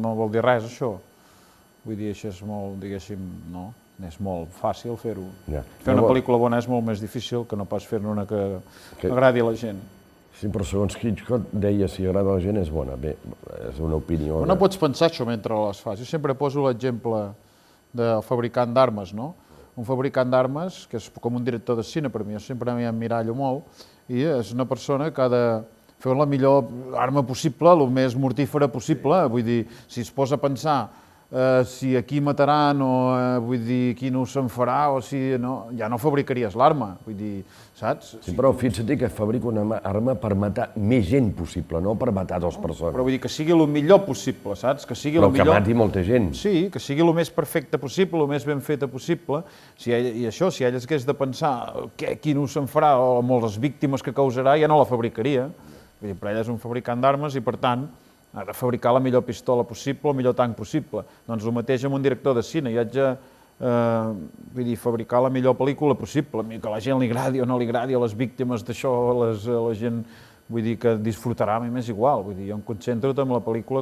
no vol dir res, això. Vull dir, això és molt, diguéssim, no? És molt fàcil fer-ho. Fer una pel·lícula bona és molt més difícil que no pas fer-ne una que agradi a la gent. Sí, però segons Hitchcock deia si agrada a la gent és bona. Bé, és una opinió... No pots pensar això mentre les fas. Jo sempre poso l'exemple del fabricant d'armes, no? Un fabricant d'armes, que és com un director de cine per mi, jo sempre m'hi emmirallo molt, i és una persona que ha de fer la millor arma possible, el més mortífera possible. Vull dir, si es posa a pensar si aquí mataran o vull dir, aquí no se'n farà o si no, ja no fabricaries l'arma, vull dir, saps? Sí, però fixa't que fabrica una arma per matar més gent possible, no per matar dues persones. Però vull dir que sigui el millor possible, saps? Però que mati molta gent. Sí, que sigui el més perfecte possible, el més ben feta possible, i això, si ell hagués de pensar que aquí no se'n farà o amb les víctimes que causarà, ja no la fabricaria. Però ell és un fabricant d'armes i, per tant, ha de fabricar la millor pistola possible, el millor tanc possible. Doncs el mateix amb un director de cine. Jo haig de fabricar la millor pel·lícula possible, que a la gent li agradi o no li agradi, a les víctimes d'això, a la gent, vull dir, que disfrutarà, a mi m'és igual. Vull dir, jo em concentro en la pel·lícula